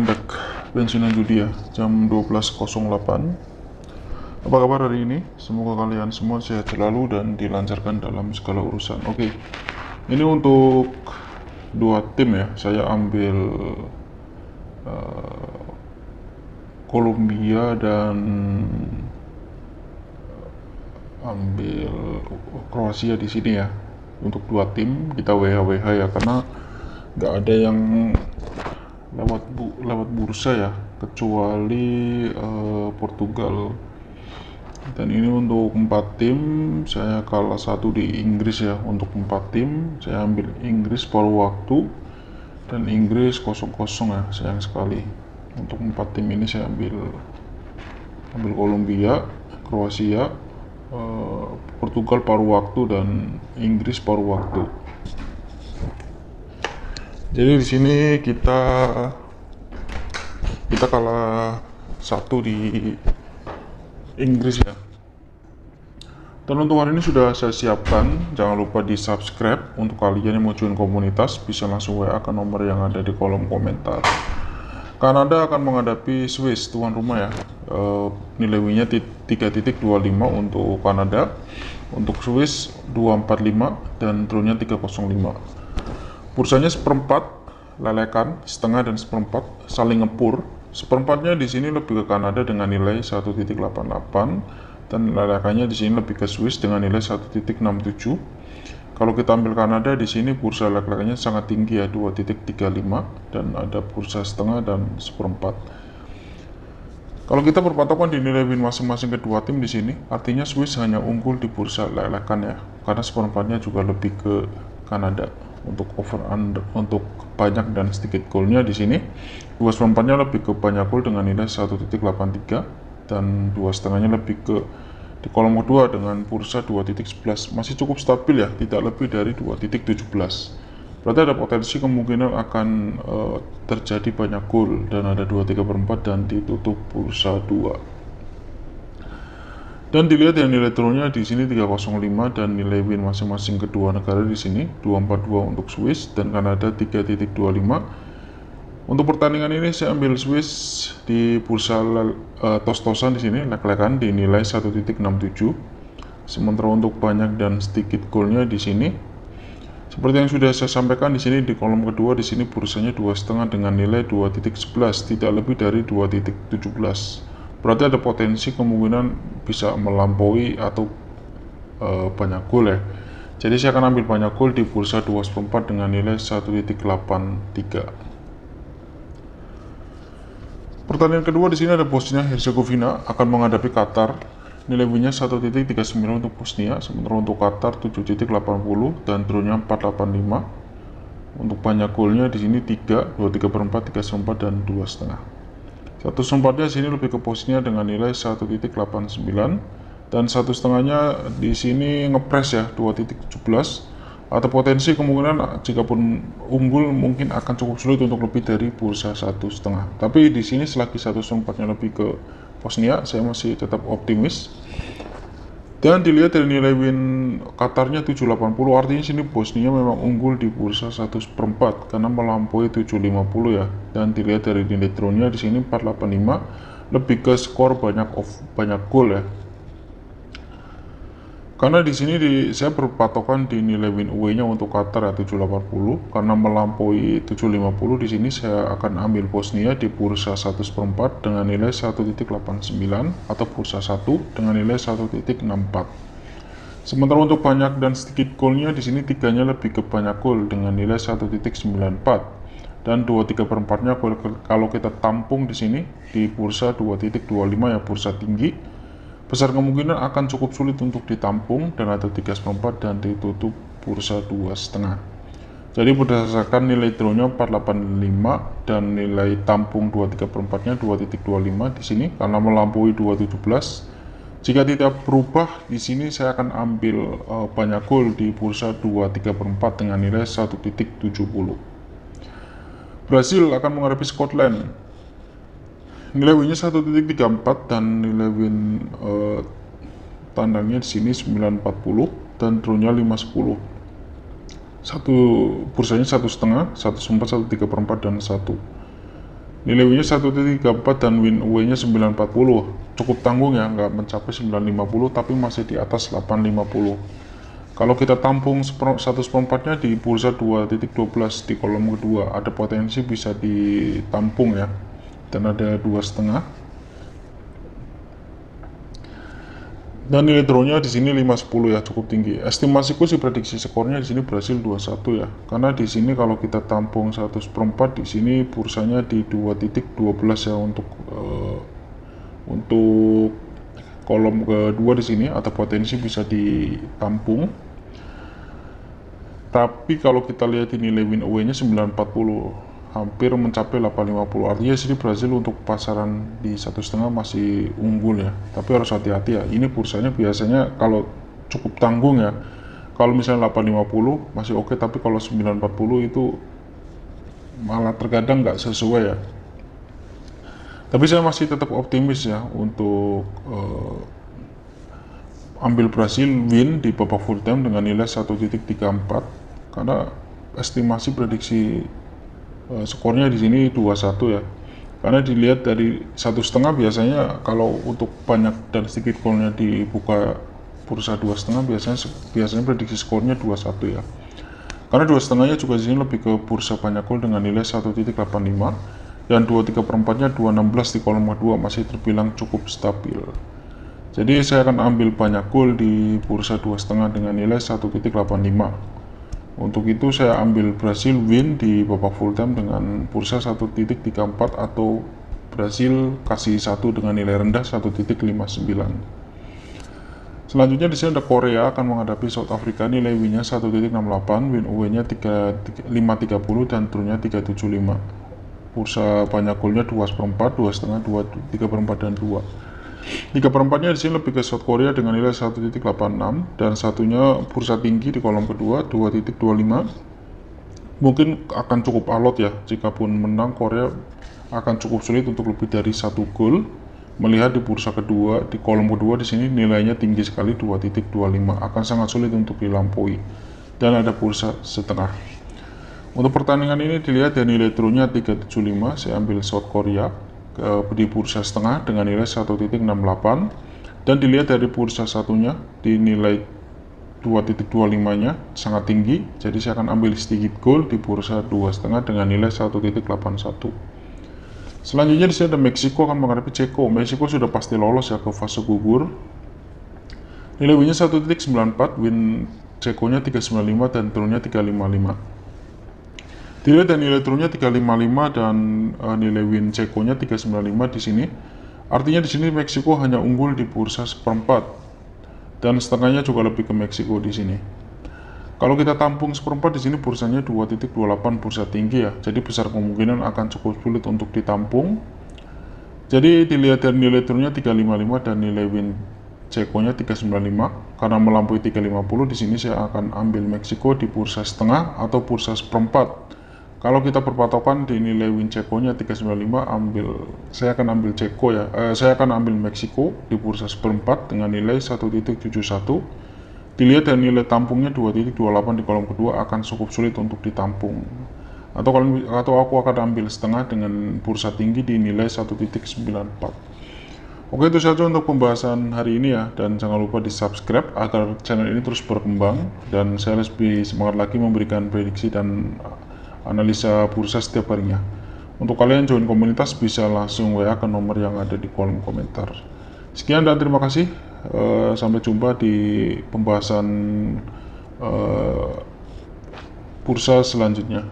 back pensiunan judi ya, jam 12.08. Apa kabar hari ini? Semoga kalian semua sehat selalu dan dilancarkan dalam segala urusan. Oke, ini untuk dua tim ya. Saya ambil Kolombia dan ambil Kroasia di sini ya. Untuk dua tim kita WH ya, karena nggak ada yang lewat bursa ya, kecuali Portugal. Dan ini untuk 4 tim, saya kalah satu di Inggris ya. Untuk 4 tim saya ambil Inggris paruh waktu dan Inggris 0-0 ya, sayang sekali. Untuk 4 tim ini saya ambil Kolombia, Kroasia, Portugal paruh waktu dan Inggris paruh waktu. Jadi di sini kita kalah satu di Inggris ya. Dan untuk hari ini sudah saya siapkan. Jangan lupa di subscribe. Untuk kalian yang mau join komunitas, bisa langsung WA ke nomor yang ada di kolom komentar. Kanada akan menghadapi Swiss, tuan rumah ya. Nilai win-nya 3.25 untuk Kanada. Untuk Swiss 2.45 dan draw-nya 3.05. Bursanya seperempat, lelekan, setengah dan seperempat, saling ngepur. Seperempatnya di sini lebih ke Kanada dengan nilai 1.88 dan lelekannya di sini lebih ke Swiss dengan nilai 1.67. Kalau kita ambil Kanada di sini bursa lelekannya sangat tinggi ya, 2.35 dan ada bursa setengah dan seperempat. Kalau kita berpatokan di nilai win masing-masing kedua tim di sini, artinya Swiss hanya unggul di bursa lelekan ya, karena seperempatnya juga lebih ke Kanada. Untuk over under, untuk banyak dan sedikit golnya di sini 2/4-nya lebih ke banyak gol dengan nilai 1.83 dan 2,5-nya lebih ke di kolom kedua dengan bursa 2.11. Masih cukup stabil ya, tidak lebih dari 2.17. Berarti ada potensi kemungkinan akan terjadi banyak gol dan ada 2/3/4 dan ditutup bursa 2. Dan dilihat ya, nilai draw-nya di sini 3.05 dan nilai win masing-masing kedua negara di sini 2.42 untuk Swiss dan Kanada 3.25. Untuk pertandingan ini saya ambil Swiss di bursa tos-tosan di sini, lek-lekan di nilai 1.67. Sementara untuk banyak dan sedikit golnya di sini, seperti yang sudah saya sampaikan di sini di kolom kedua, di sini bursanya 2,5 dengan nilai 2.11, tidak lebih dari 2.17. Berarti ada potensi kemungkinan bisa melampaui atau banyak gol ya. Jadi saya akan ambil banyak gol di bursa 2/4 dengan nilai 1.83. Pertandingan kedua di sini ada Bosnia Herzegovina akan menghadapi Qatar. Nilai win-nya 1.39 untuk Bosnia, sementara untuk Qatar 7.80 dan draw-nya 4.85. Untuk banyak golnya di sini 3, 2/3/4, 3/4 dan 2,5. 1/4-nya sini lebih ke Bosnia dengan nilai 1.89 dan 1,5-nya di sini ngepres ya 2.17. Atau potensi kemungkinan jikapun unggul mungkin akan cukup sulit untuk lebih dari bursa 1,5. Tapi di sini selagi 1/4-nya lebih ke Bosnia, saya masih tetap optimis. Dan dilihat dari nilai win Qatarnya 7.80, artinya sini Bosnia memang unggul di bursa 1/4 karena melampaui 7.50 ya. Dan dilihat dari nilai draw-nya di sini 4.85, lebih ke skor banyak gol ya. Karena di sini saya berpatokan di nilai win away-nya untuk Qatar ya 7.80 karena melampaui 7.50. Di sini saya akan ambil Bosnia di bursa 1/4 dengan nilai 1.89 atau bursa 1 dengan nilai 1.64. Sementara untuk banyak dan sedikit golnya di sini tiganya lebih ke banyak gol dengan nilai 1.94 dan 2/3/4-nya kalau kita tampung di sini di bursa 2.25 ya, bursa tinggi. Besar kemungkinan akan cukup sulit untuk ditampung dan ada 3/4 dan ditutup bursa 2,5. Jadi berdasarkan nilai draw-nya 4.85 dan nilai tampung 2/3/4-nya 2.25 di sini karena melampaui 2.17. Jika tidak berubah di sini saya akan ambil banyak gol di bursa 2/3/4 dengan nilai 1.70. Brasil akan menghadapi Scotland. Nilai win-nya 1.34 dan nilai win tandangnya di sini 9.40 dan draw-nya 5.10. Bursanya 1,5, 1/4, 1/3/4 dan 1. Nilai win-nya 1.34 dan win away-nya 940. Cukup tanggung ya, nggak mencapai 950 tapi masih di atas 850. Kalau kita tampung 1/4-nya di bursa 2.12 di kolom kedua, ada potensi bisa ditampung ya. Dan ada 2,5. Dan nilai drawnya di sini 510 ya, cukup tinggi. Estimasiku sih prediksi skornya di sini berhasil 21 ya. Karena di sini kalau kita tampung 1/4 di sini bursanya di 2.12 ya untuk kolom kedua di sini ada potensi bisa ditampung. Tapi kalau kita lihat ini nilai win away-nya 940, hampir mencapai 850. Artinya sini berhasil untuk pasaran di 1,5 masih unggul ya. Tapi harus hati-hati ya. Ini bursanya biasanya kalau cukup tanggung ya. Kalau misalnya 850 masih oke, tapi kalau 940 itu malah terkadang nggak sesuai ya. Tapi saya masih tetap optimis ya untuk ambil berhasil win di babak full time dengan nilai 1.34 karena estimasi prediksi skornya di sini 21 ya. Karena dilihat dari 1,5 biasanya kalau untuk banyak dan sedikit golnya dibuka bursa 2,5 biasanya prediksi skornya 21 ya. Karena 2,5-nya juga di sini lebih ke bursa banyak gol dengan nilai 1.85 dan 2/3/4-nya 2,16 di kolom kedua masih terbilang cukup stabil. Jadi saya akan ambil banyak gol di bursa 2,5 dengan nilai 1.85. Untuk itu saya ambil berhasil win di babak full time dengan bursa 1.34 atau berhasil kasih 1 dengan nilai rendah 1.59. Selanjutnya di sini ada Korea akan menghadapi South Africa, nilai win-nya 1.68, win away-nya 530 dan turunnya 375. Bursa banyak golnya 2/4, 2,5, 3/4 dan 2. 3/4-nya di sini lebih ke South Korea dengan nilai 1.86 dan satunya bursa tinggi di kolom kedua 2.25. Mungkin akan cukup alot ya, jika pun menang Korea akan cukup sulit untuk lebih dari 1 gol. Melihat di bursa kedua di kolom kedua di sini nilainya tinggi sekali 2.25, akan sangat sulit untuk dilampaui. Dan ada bursa setengah. Untuk pertandingan ini dilihat dari nilai turunnya 375, saya ambil South Korea di bursa setengah dengan nilai 1.68 dan dilihat dari bursa satunya di nilai 2.25-nya sangat tinggi, jadi saya akan ambil sedikit gol di bursa 2,5 dengan nilai 1.81. Selanjutnya di sini ada Meksiko akan menghadapi Ceko. Meksiko sudah pasti lolos ya ke fase gugur. Nilai win-nya 1.94, win Cekonya 395 dan turunnya 355. Dilihat dan nilai turunnya 355 dan nilai win Cekonya 395 di sini. Artinya di sini Meksiko hanya unggul di bursa 1/4 dan setengahnya juga lebih ke Meksiko di sini. Kalau kita tampung 1/4 di sini bursanya 2.28, bursa tinggi ya. Jadi besar kemungkinan akan cukup sulit untuk ditampung. Jadi dilihat dari nilai turunnya 355 dan nilai win Cekonya 395. Karena melampaui 350 di sini saya akan ambil Meksiko di bursa setengah atau bursa 1/4. Kalau kita berpatokan di nilai win Cekonya 395, saya akan ambil Ceko ya. Saya akan ambil Meksiko di bursa 1/4 dengan nilai 1.71. Dilihat dari nilai tampungnya 2.28 di kolom kedua akan cukup sulit untuk ditampung. Atau aku akan ambil setengah dengan bursa tinggi di nilai 1.94. Oke, itu saja untuk pembahasan hari ini ya, dan jangan lupa di subscribe agar channel ini terus berkembang dan saya lebih semangat lagi memberikan prediksi dan analisa bursa setiap harinya. Untuk kalian join komunitas bisa langsung WA ke nomor yang ada di kolom komentar. Sekian dan terima kasih. Sampai jumpa di pembahasan bursa selanjutnya.